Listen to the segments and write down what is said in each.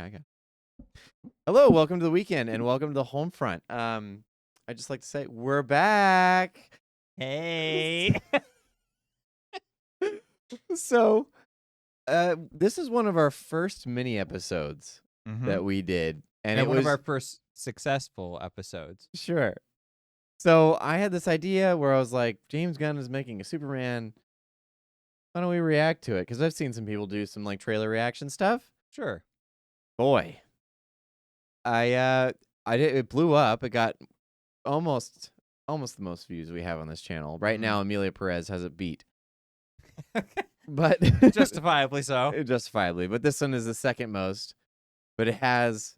Yeah, I got it. Hello, welcome to the weekend, and welcome to the HolmFront. I just like to say we're back. Hey. So, this is one of our first mini episodes that we did, and it one was of our first successful episodes. sure. So I had this idea where I was like, James Gunn is making a Superman. Why don't we react to it? Because I've seen some people do some like trailer reaction stuff. Sure. Boy, I did. It blew up. It got almost the most views we have on this channel right now. Amelia Perez has it beat, but Justifiably so. justifiably. But this one is the second most. But it has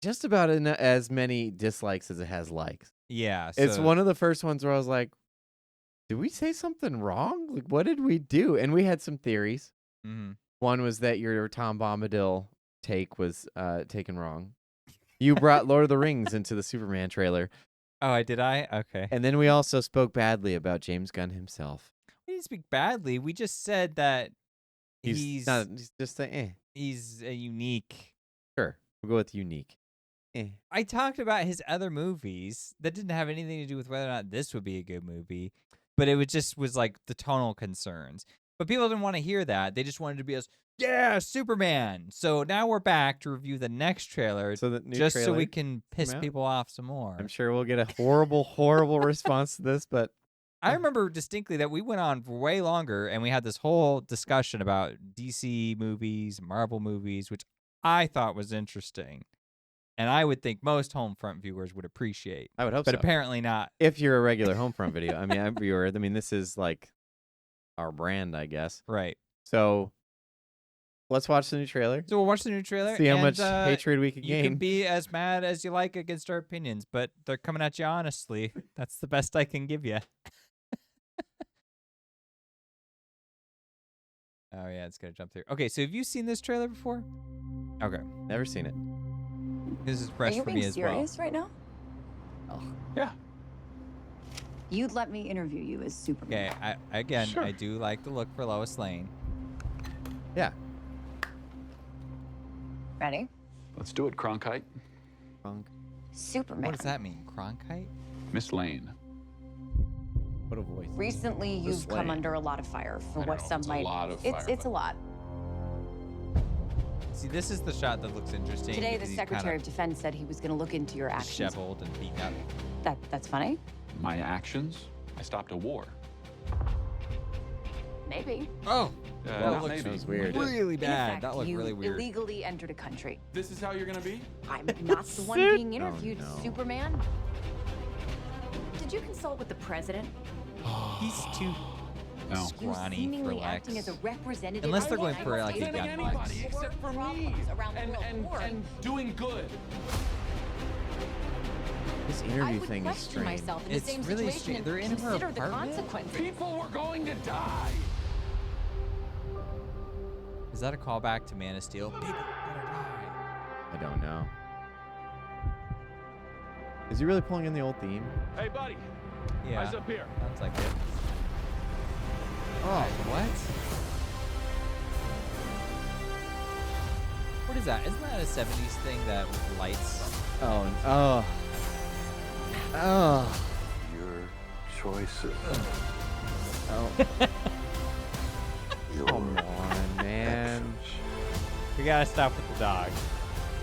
just about as many dislikes as it has likes. Yeah. It's one of the first ones where I was like, did we say something wrong? Like, what did we do? And we had some theories. Mm-hmm. One was that your Tom Bombadil take was taken wrong. You brought Lord of the Rings into the Superman trailer. Oh, did I? Okay. And then we also spoke badly about James Gunn himself. We didn't speak badly. We just said that he's just a he's a unique. Sure, we'll go with unique. I talked about his other movies that didn't have anything to do with whether or not this would be a good movie, but it was like the tonal concerns. But people didn't want to hear that. They just wanted to be Superman. So now we're back to review the next trailer, so we can piss people off some more. I'm sure we'll get a horrible response to this, but I remember distinctly that we went on for way longer, and we had this whole discussion about DC movies, Marvel movies, which I thought was interesting. And I would think most HolmFront viewers would appreciate. I would hope so. But apparently not. If you're a regular HolmFront video. I'm a viewer. I mean, this is like our brand, I guess. Right. So let's watch the new trailer. So we'll watch the new trailer. See how much hatred we can gain. You can be as mad as you like against our opinions, but they're coming at you honestly. That's the best I can give you. Oh, yeah, it's going to jump through. Okay, so have you seen this trailer before? Okay. Never seen it. This is fresh for me as well. Are you being serious right now? Oh. Yeah. You'd let me interview you as Superman. Okay, Sure. I do like the look for Lois Lane. Yeah. Ready? Let's do it, Cronkite. Superman. What does that mean? Cronkite? Miss Lane. What a voice. Recently, you've come under a lot of fire for what some might. A lot of fire, it's a lot. See, this is the shot that looks interesting. Today, the Secretary of Defense said he was going to look into your actions. Disheveled and beat up. That's funny. My actions? I stopped a war. Maybe. Oh, That looks weird. really In bad. effect, That looked you really weird. illegally entered a country. This is how you're gonna be? I'm not the one being Oh, interviewed, no. Superman. Did you consult with the president? He's too No. You scrawny for seemingly Lex. acting as a representative. Unless they're of going the for, like, a United gun States fight. to except for me. problems around the world. And doing good. This I interview would thing is question strange. myself in It's the same really situation strange. and They're in her consider the apartment? consequences. People were going to die. Is that a callback to Man of Steel? People better die. I don't know. Is he really pulling in the old theme? Hey, buddy. Yeah. Eyes up here. Sounds like it. Oh, What? What is that? Isn't that a 70s thing that with lights? oh. Your choices. Oh. Your Come on, man. actions. We gotta stop with the dog.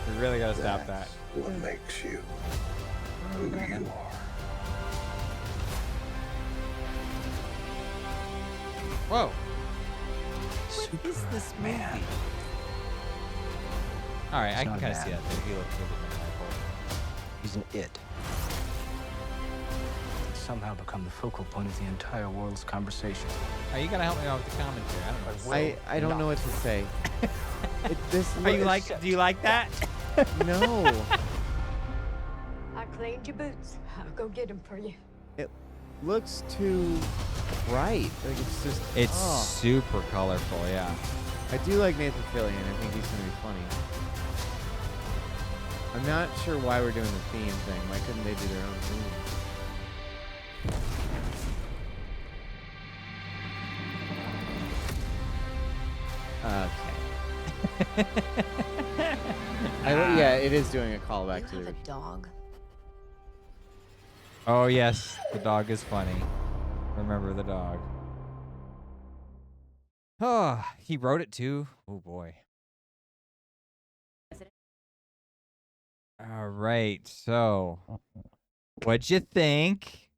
We really gotta stop that. That's what makes you who you are. Whoa. What is this movie? All right, I can not kind of see bad. that. He looks a little bit more He's an it. He's somehow become the focal point of the entire world's conversation. Are you gonna help me out with the commentary? I don't know. I don't know what to say. Are you like? Do you like that? No. I cleaned your boots. I'll go get them for you. It looks too bright. Like it's just. It's oh. super colorful. Yeah. I do like Nathan Fillion. I think he's gonna be funny. I'm not sure why we're doing the theme thing. Why couldn't they do their own theme? Okay. Yeah, it is doing a callback You to have the a dog. Oh yes, the dog is funny. Remember the dog. Oh, he wrote it too. Oh boy. All right. So, what'd you think?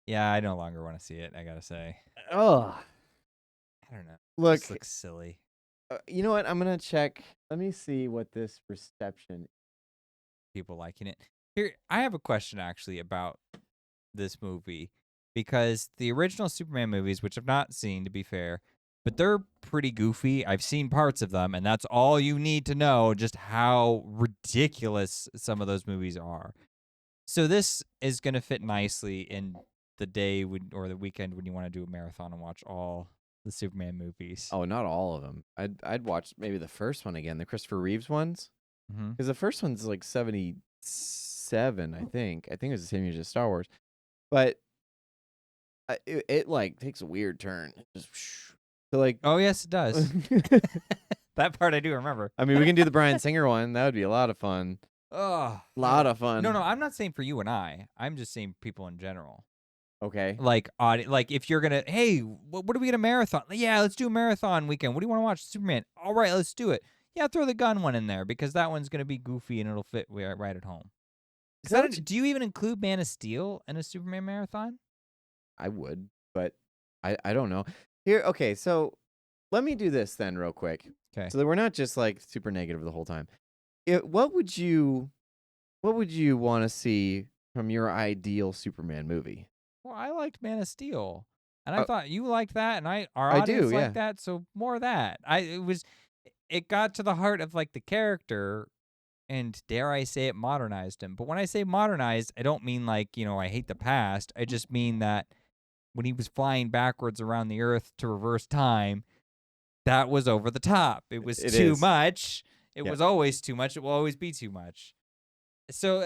Yeah, I no longer want to see it. I gotta say. Oh, I don't know. look. This looks silly. You know what? I'm gonna check. Let me see what this reception. People liking it. Here, I have a question actually about this movie because the original Superman movies, which I've not seen to be fair, but they're pretty goofy. I've seen parts of them, and that's all you need to know just how ridiculous some of those movies are. So this is going to fit nicely in the day or the weekend when you want to do a marathon and watch all the Superman movies. Oh, not all of them. I'd watch maybe the first one again, the Christopher Reeves ones, because the first one's like 77, I think. I think it was the same year as Star Wars, but it like takes a weird turn. Just so like. Oh yes, it does. That part I do remember. I mean, we can do the Bryan Singer one. That would be a lot of fun. Oh, Lot of fun. No, I'm not saying for you and I. I'm just saying people in general. Okay. Like if you're gonna, hey, what are we gonna marathon? Yeah, let's do a marathon weekend. What do you want to watch? Superman. All right, let's do it. Yeah, throw the gun one in there because that one's gonna be goofy and it'll fit right at home. Do you even include Man of Steel in a Superman marathon? I would, but I don't know. Here, okay, so let me do this then real quick. Okay. So that we're not just like super negative the whole time. What would you want to see from your ideal Superman movie? Well, I liked Man of Steel, and I thought you liked that, and our I audience do, liked that, so more of that. It got to the heart of like the character, and dare I say it, modernized him. But when I say modernized, I don't mean like I hate the past. I just mean that when he was flying backwards around the Earth to reverse time, that was over the top. It was too much. It was always too much. It will always be too much. So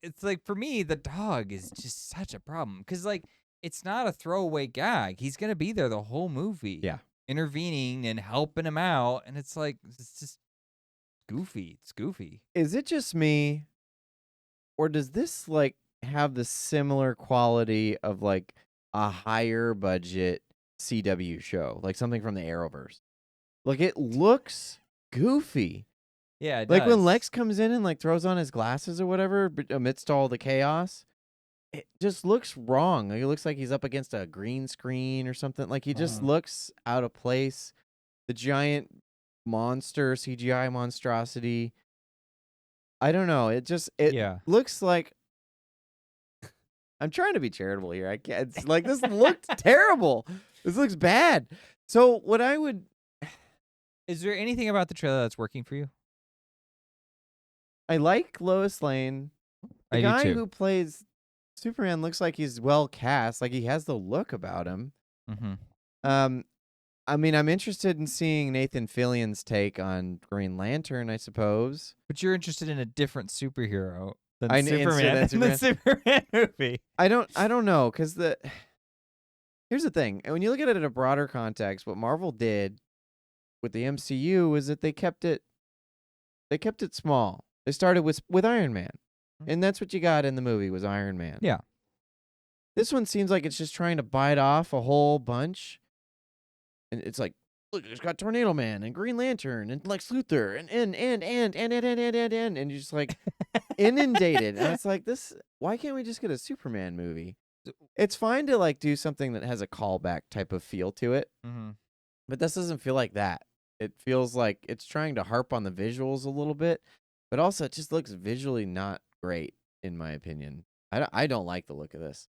it's like for me, the dog is just such a problem because like it's not a throwaway gag. He's gonna be there the whole movie, intervening and helping him out, and it's like it's just goofy. It's goofy. Is it just me, or does this like have the similar quality of like a higher budget CW show, like something from the Arrowverse? Like it looks goofy. Yeah, it like does. when Lex comes in and like throws on his glasses or whatever amidst all the chaos, it just looks wrong. Like, it looks like he's up against a green screen or something. Like he just looks out of place. The giant monster CGI monstrosity. I don't know. It looks like. I'm trying to be charitable here. I can't. It's like this looked terrible. This looks bad. So what I would. Is there anything about the trailer that's working for you? I like Lois Lane. The I do guy too. who plays Superman looks like he's well cast. Like he has the look about him. Mm-hmm. I mean, I'm interested in seeing Nathan Fillion's take on Green Lantern, I suppose. But you're interested in a different superhero than I Superman in the Superman movie. I don't know, because here's the thing. And when you look at it in a broader context, what Marvel did with the MCU is that they kept it small. They started with Iron Man. And that's what you got in the movie was Iron Man. Yeah. This one seems like it's just trying to bite off a whole bunch. And it's like, look, it's got Tornado Man and Green Lantern and Lex Luthor and you're just like inundated. And it's like why can't we just get a Superman movie? It's fine to like do something that has a callback type of feel to it. Mm-hmm. But this doesn't feel like that. It feels like it's trying to harp on the visuals a little bit, but also it just looks visually not great, in my opinion. I don't like the look of this.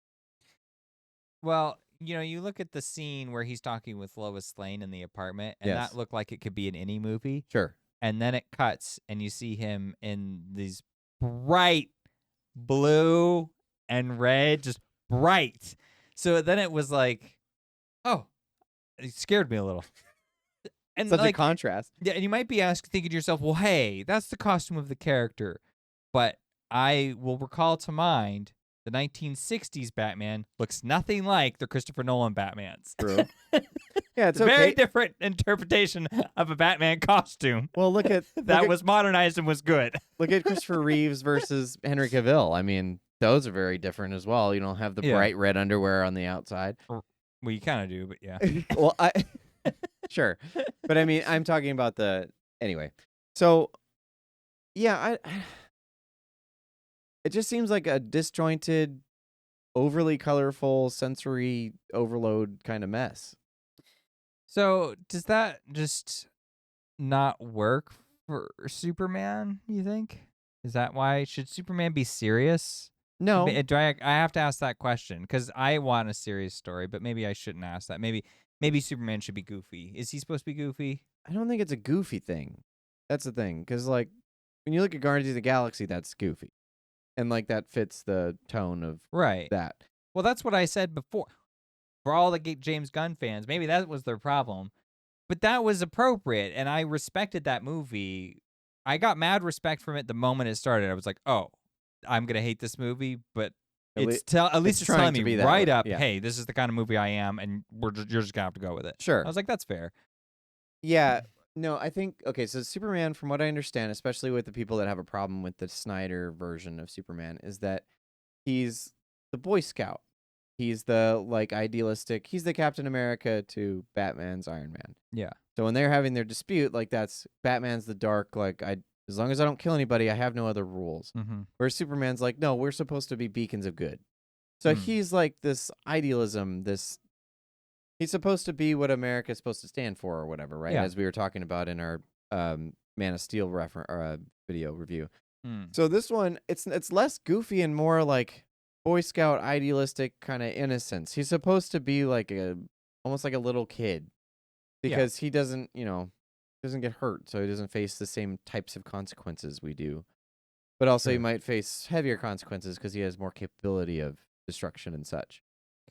Well, you look at the scene where he's talking with Lois Lane in the apartment, and that looked like it could be in any movie. Sure. And then it cuts, and you see him in these bright blue and red, just bright. So then it was like, oh, it scared me a little. And such a contrast. Yeah, and you might be thinking to yourself, well, hey, that's the costume of the character. But I will recall to mind the 1960s Batman looks nothing like the Christopher Nolan Batmans. True. Yeah, it's Very okay. different interpretation of a Batman costume. Well, look at That was modernized and was good. look at Christopher Reeves versus Henry Cavill. I mean, those are very different as well. You don't have the Yeah. bright red underwear on the outside. Well, you kind of do, but yeah. Well, sure, but I mean, I'm talking about anyway. So, yeah, it just seems like a disjointed, overly colorful, sensory overload kind of mess. So does that just not work for Superman, you think? Is that why? Should Superman be serious? No, I have to ask that question because I want a serious story, but maybe I shouldn't ask that. Maybe Superman should be goofy. Is he supposed to be goofy? I don't think it's a goofy thing. That's the thing, because like when you look at Guardians of the Galaxy, that's goofy, and like that fits the tone of Right. that. Well, that's what I said before. For all the James Gunn fans, maybe that was their problem. But that was appropriate, and I respected that movie. I got mad respect from it the moment it started. I was like, oh, I'm going to hate this movie, but at least it's trying telling to me be that right way, up, yeah. hey, this is the kind of movie I am, and you're just going to have to go with it. Sure. I was like, that's fair. Yeah. No, I think okay. So Superman, from what I understand, especially with the people that have a problem with the Snyder version of Superman, is that he's the Boy Scout. He's the idealistic. He's the Captain America to Batman's Iron Man. Yeah. So when they're having their dispute, that's Batman's the dark. As long as I don't kill anybody, I have no other rules. Mm-hmm. Whereas Superman's like, no, we're supposed to be beacons of good. So he's like this idealism. He's supposed to be what America's supposed to stand for, or whatever, right? Yeah. As we were talking about in our Man of Steel video review. Mm. So this one, it's less goofy and more like Boy Scout idealistic kind of innocence. He's supposed to be almost like a little kid, because he doesn't get hurt, so he doesn't face the same types of consequences we do. But also he might face heavier consequences because he has more capability of destruction and such.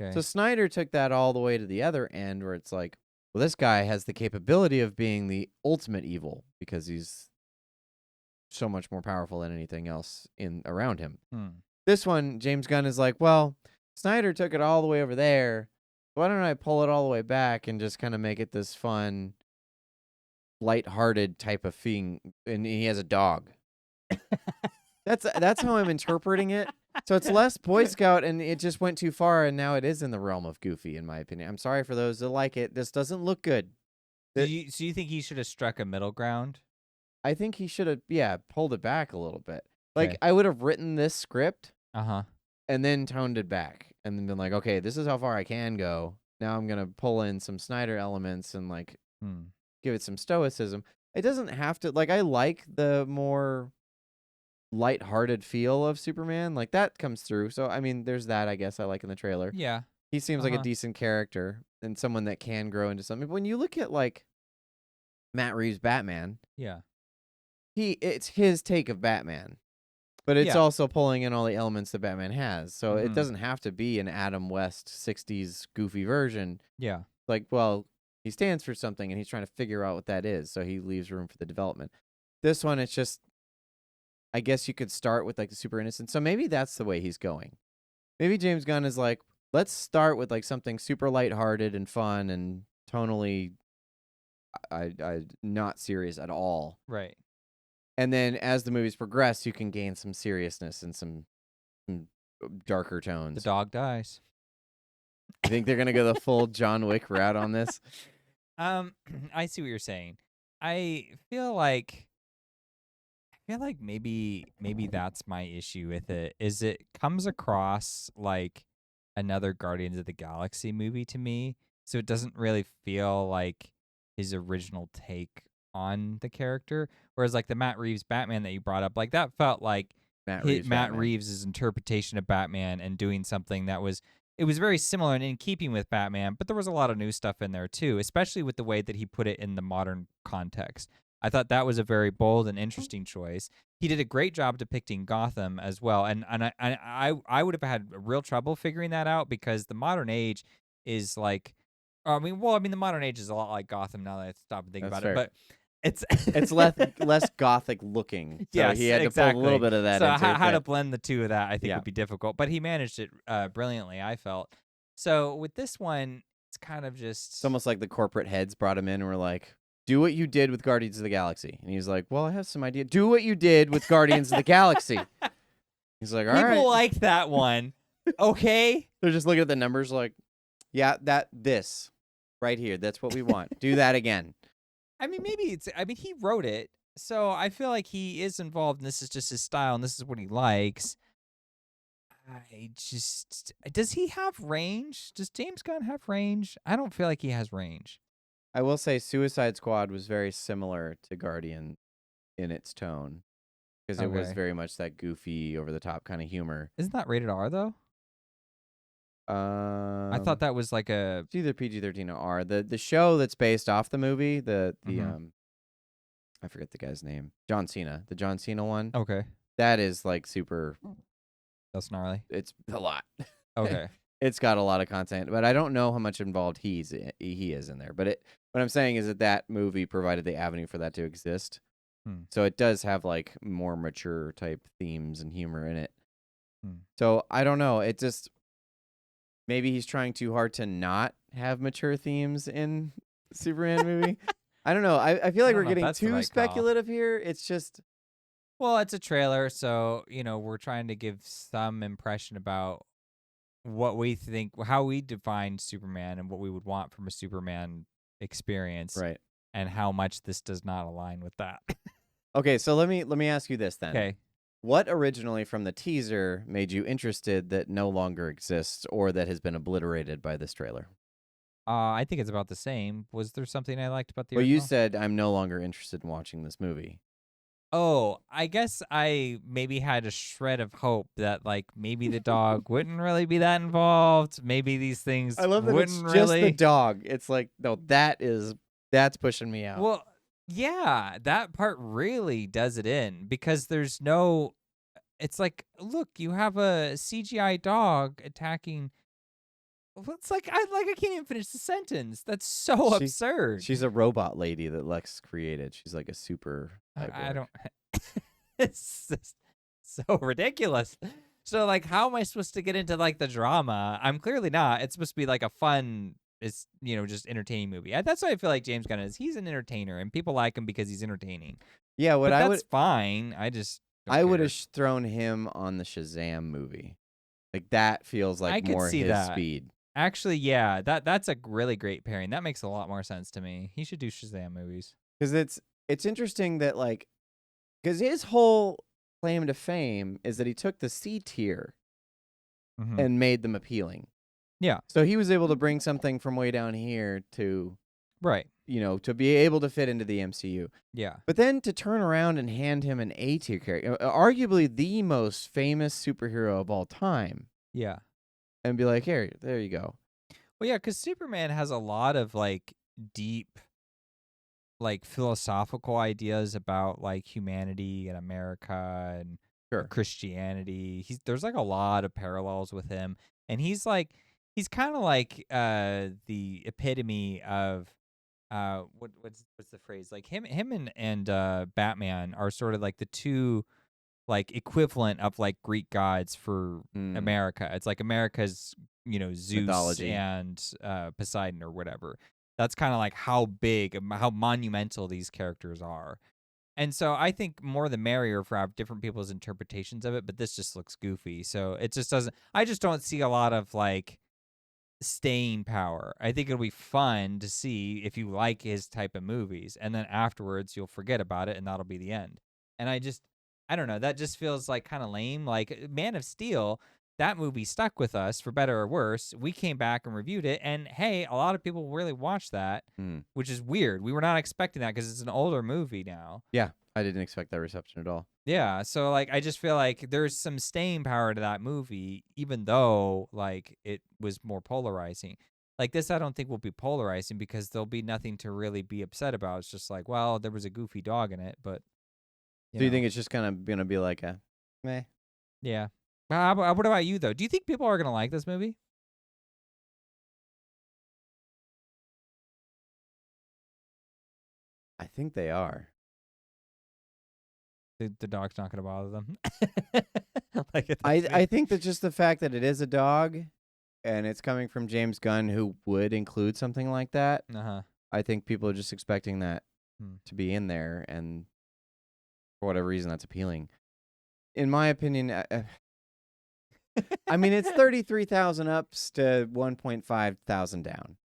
Okay. So Snyder took that all the way to the other end, where it's like, well, this guy has the capability of being the ultimate evil because he's so much more powerful than anything else around him. This one, James Gunn is like, well, Snyder took it all the way over there. Why don't I pull it all the way back and just kind of make it this fun, lighthearted type of thing? And he has a dog. That's how I'm interpreting it. So it's less Boy Scout, and it just went too far, and now it is in the realm of goofy, in my opinion. I'm sorry for those that like it. This doesn't look good. So you think he should have struck a middle ground? I think he should have, pulled it back a little bit. Okay. I would have written this script Uh-huh. and then toned it back and then been like, okay, this is how far I can go. Now I'm going to pull in some Snyder elements and give it some stoicism. It doesn't have to, I like the more lighthearted feel of Superman. That comes through. So, I mean, there's that, I guess, I like in the trailer. Yeah. He seems like a decent character and someone that can grow into something. But when you look at, Matt Reeves' Batman, Yeah. it's his take of Batman. But it's also pulling in all the elements that Batman has. So it doesn't have to be an Adam West 60s goofy version. Yeah. Well, he stands for something and he's trying to figure out what that is. So he leaves room for the development. This one, it's just, I guess you could start with the super innocent. So maybe that's the way he's going. Maybe James Gunn is like, let's start with something super lighthearted and fun and tonally I not serious at all. Right. And then as the movies progress, you can gain some seriousness and some darker tones. The dog dies. You think they're going to go the full John Wick route on this? I see what you're saying. I feel like maybe that's my issue with it. Is it comes across like another Guardians of the Galaxy movie to me, so it doesn't really feel like his original take on the character. Whereas the Matt Reeves Batman that you brought up, that felt like Matt Reeves' interpretation of Batman and doing something that was very similar and in keeping with Batman, but there was a lot of new stuff in there too, especially with the way that he put it in the modern context. I thought that was a very bold and interesting choice. He did a great job depicting Gotham as well, and I would have had real trouble figuring that out because the modern age is the modern age is a lot like Gotham now that I stop and think about it, but it's less gothic looking. So yes, he had to pull a little bit of that so into how it. to blend the two of that, I think would be difficult, but he managed it brilliantly, I felt. So with this one, it's kind of just. It's almost like the corporate heads brought him in and were like, do what you did with Guardians of the Galaxy. And he's like, well, I have some idea. Do what you did with Guardians of the Galaxy. He's like, all right. People like that one. Okay. They're just looking at the numbers like, yeah, this right here. That's what we want. Do that again. I mean, he wrote it. So I feel like he is involved, and this is just his style, and this is what he likes. Does he have range? Does James Gunn have range? I don't feel like he has range. I will say Suicide Squad was very similar to Guardian in its tone because it was Okay. very much that goofy, over-the-top kind of humor. Isn't that rated R, though? I thought that was like a. it's either PG-13 or R. The show that's based off the movie, I forget the guy's name, John Cena, the John Cena one. Okay. That is like super. That's gnarly. It's a lot. Okay. It's got a lot of content, but I don't know how much involved he is in there. But what I'm saying is that movie provided the avenue for that to exist. So it does have like more mature type themes and humor in it. So I don't know. It just maybe he's trying too hard to not have mature themes in Superman movie. I don't know. I feel like we're getting too speculative here. It's just. Well, it's a trailer, so we're trying to give some impression about what we think, how we define Superman, and what we would want from a Superman experience, Right. And how much this does not align with that. Okay, so let me ask you this then. Okay. What originally from the teaser made you interested that no longer exists or that has been obliterated by this trailer? I think it's about the same. Was there something I liked about the Well, original? you said I'm no longer interested in watching this movie. Oh, I guess I maybe had a shred of hope that like maybe the dog wouldn't really be that involved. Maybe these things I love that wouldn't it's just really. the dog. It's like, no, that's pushing me out. Well, yeah, that part really does it in because there's no. It's like, look, you have a CGI dog attacking. It's like I can't even finish the sentence. That's so absurd. She's a robot lady that Lex created. She's like a super. I don't. It's just so ridiculous. So like, how am I supposed to get into like the drama? I'm clearly not. It's supposed to be like a fun. It's just entertaining movie. That's why I feel like James Gunn is. He's an entertainer, and people like him because he's entertaining. Yeah, That's fine. I would have thrown him on the Shazam movie. Like that feels like I could more see his that. speed. Actually, yeah, that's a really great pairing. That makes a lot more sense to me. He should do Shazam movies. Because it's interesting that like, because his whole claim to fame is that he took the C tier and made them appealing. Yeah. So he was able to bring something from way down here to, right, to be able to fit into the MCU. Yeah. But then to turn around and hand him an A tier character, arguably the most famous superhero of all time. Yeah. And be like, here, there you go. Well, yeah, because Superman has a lot of like deep, like philosophical ideas about like humanity and America and Christianity. There's like a lot of parallels with him, and he's kind of like the epitome of what's the phrase, like him and Batman are sort of like the two like equivalent of like Greek gods for America. It's like America's, Zeus mythology and Poseidon or whatever. That's kind of like how big, how monumental these characters are. And so I think more the merrier for different people's interpretations of it, but this just looks goofy. So it just doesn't, I just don't see a lot of like staying power. I think it'll be fun to see if you like his type of movies, and then afterwards you'll forget about it and that'll be the end. And I don't know, that just feels like kind of lame. Like Man of Steel, that movie stuck with us for better or worse. We came back and reviewed it, and hey, a lot of people really watched that, which is weird. We were not expecting that because it's an older movie now. Yeah, I didn't expect that reception at all. Yeah, so like I just feel like there's some staying power to that movie, even though like it was more polarizing. Like this, I don't think will be polarizing because there'll be nothing to really be upset about. It's just like, well, there was a goofy dog in it, but. Do you think it's just kind of going to be like a meh? Yeah. What about you, though? Do you think people are going to like this movie? I think they are. The dog's not going to bother them. I think that just the fact that it is a dog and it's coming from James Gunn, who would include something like that. Uh-huh. I think people are just expecting that Hmm. to be in there, and for whatever reason, that's appealing. In my opinion, I mean, it's 33,000 ups to 1.5 thousand down.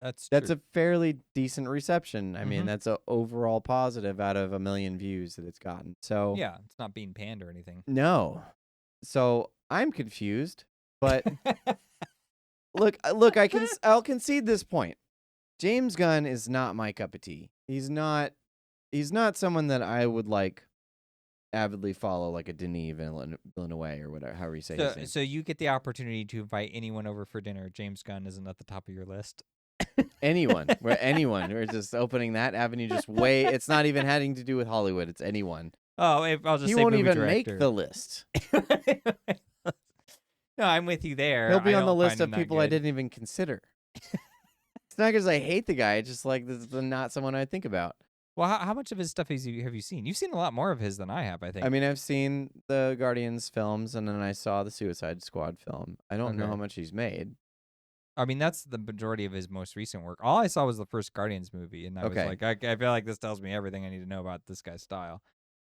That's That's true. a fairly decent reception. I mean, Mhm. that's a overall positive out of 1 million views that it's gotten. So Yeah, it's not being panned or anything. no. So I'm confused, but look, I'll concede this point. James Gunn is not my cup of tea. He's not someone that I would like avidly follow, like a Denis Villeneuve or whatever, however you say his name. So you get the opportunity to invite anyone over for dinner. James Gunn isn't at the top of your list. Anyone. We're just opening that avenue just way. It's not even having to do with Hollywood. It's anyone. Oh, I'll just He say won't movie even director. make the list. No, I'm with you there. He'll be I on the don't list find of him that people I good. didn't even consider. It's not because I hate the guy. It's just like this is not someone I think about. Well, how much of his stuff have you seen? You've seen a lot more of his than I have, I think. I mean, I've seen the Guardians films, and then I saw the Suicide Squad film. I don't know Okay. how much he's made. I mean, that's the majority of his most recent work. All I saw was the first Guardians movie, and I was Okay. like, I feel like this tells me everything I need to know about this guy's style.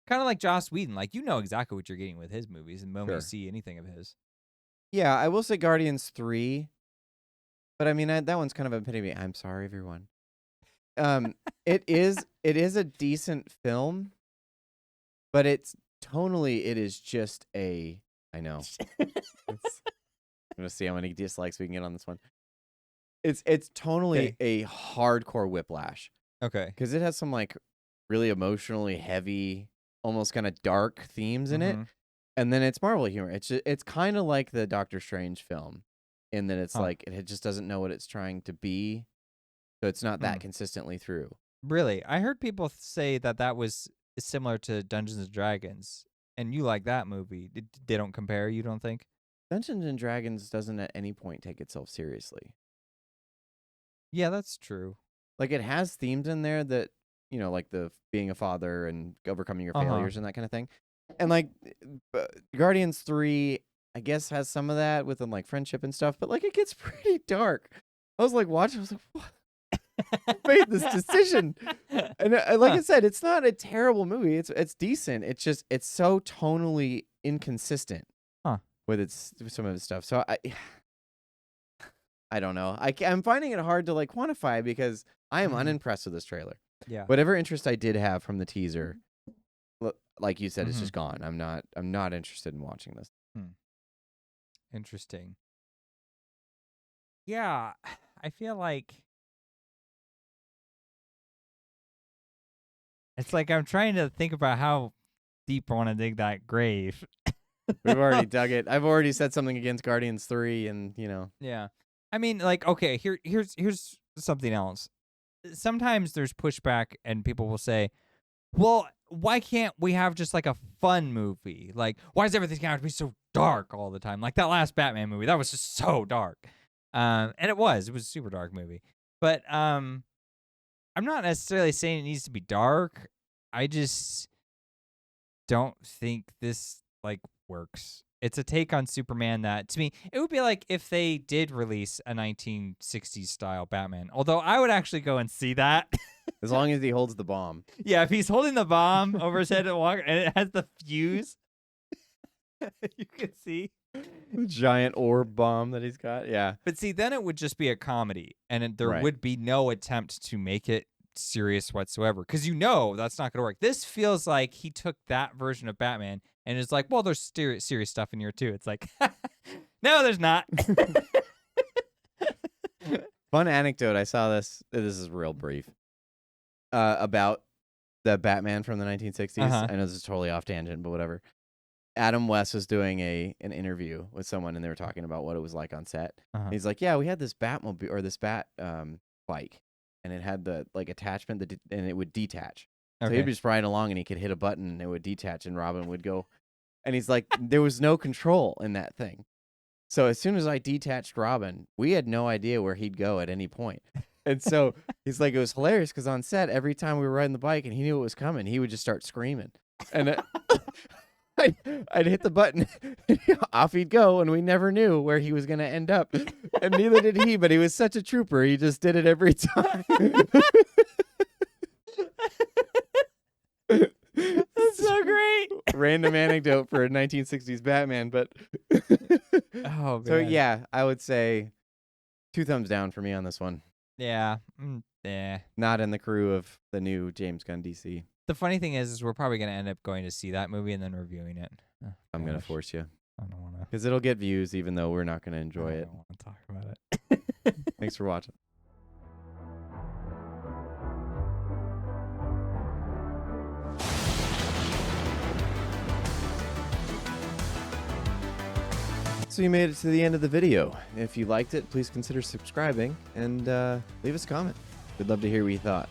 Kind of like Joss Whedon. Like, you know exactly what you're getting with his movies, and when you Sure. see anything of his. Yeah, I will say Guardians 3, but I mean, that one's kind of an epitome. I'm sorry, everyone. It is a decent film, but it's tonally, it is just a. I know. I'm gonna see how many dislikes we can get on this one. It's tonally a hardcore whiplash Okay. because it has some like really emotionally heavy, almost kind of dark themes in it, Mhm. and then it's Marvel humor. It's kind of like the Doctor Strange film, in that it's Huh. like it just doesn't know what it's trying to be, so it's not that Hmm. consistently through. Really? I heard people say that was similar to Dungeons and Dragons, and you like that movie. They don't compare, you don't think? Dungeons and Dragons doesn't at any point take itself seriously. Yeah, that's true. Like it has themes in there that, like the being a father and overcoming your Uh-huh. failures and that kind of thing. And like Guardians 3, I guess has some of that within like friendship and stuff, but like it gets pretty dark. I was like watching, I was like, what? Who made this decision? And like I said, it's not a terrible movie. It's decent. It's just it's so tonally inconsistent with some of its stuff. So I don't know. I'm finding it hard to like quantify because I am Mhm. unimpressed with this trailer. Yeah. Whatever interest I did have from the teaser, like you said, it's Mhm. just gone. I'm not interested in watching this. Interesting. Yeah, I feel like it's like I'm trying to think about how deep I want to dig that grave. We've already dug it. I've already said something against Guardians 3 and, Yeah. I mean, like, okay, here's something else. Sometimes there's pushback and people will say, well, why can't we have just like a fun movie? Like, why does everything have to be so dark all the time? Like that last Batman movie, that was just so dark. And it was a super dark movie. But I'm not necessarily saying it needs to be dark. I just don't think this like works. It's a take on Superman that, to me, it would be like if they did release a 1960s style Batman. Although I would actually go and see that. as long as he holds the bomb. Yeah, if he's holding the bomb over his head and walk, and it has the fuse, you can see. The giant orb bomb that he's got. Yeah. But see, then it would just be a comedy, and there Right. would be no attempt to make it serious whatsoever, because that's not going to work. This feels like he took that version of Batman and is like, well, there's serious stuff in here too. It's like, no, there's not. Fun anecdote. I saw this. This is real brief. About the Batman from the 1960s. Uh-huh. I know this is totally off tangent, but whatever. Adam West was doing an interview with someone, and they were talking about what it was like on set. Uh-huh. He's like, "Yeah, we had this Batmobile or this Bat bike, and it had the like attachment and it would detach. So Okay. he'd be just riding along, and he could hit a button, and it would detach, and Robin would go. And he's like, there was no control in that thing. So as soon as I detached Robin, we had no idea where he'd go at any point. And so he's like, it was hilarious because on set, every time we were riding the bike and he knew it was coming, he would just start screaming. And I'd hit the button, off he'd go, and we never knew where he was going to end up. And neither did he, but he was such a trooper. He just did it every time. That's so great. Random anecdote for a 1960s Batman, but Oh, man. so yeah, I would say 2 thumbs down for me on this one. Yeah. Yeah. Not in the crew of the new James Gunn DC. The funny thing is we're probably going to end up going to see that movie and then reviewing it. Oh, I'm going to gosh. force you I don't want to. because it'll get views even though we're not going to enjoy I it. don't want to talk about it. Thanks for watching. So you made it to the end of the video. If you liked it, please consider subscribing and leave us a comment. We'd love to hear what you thought.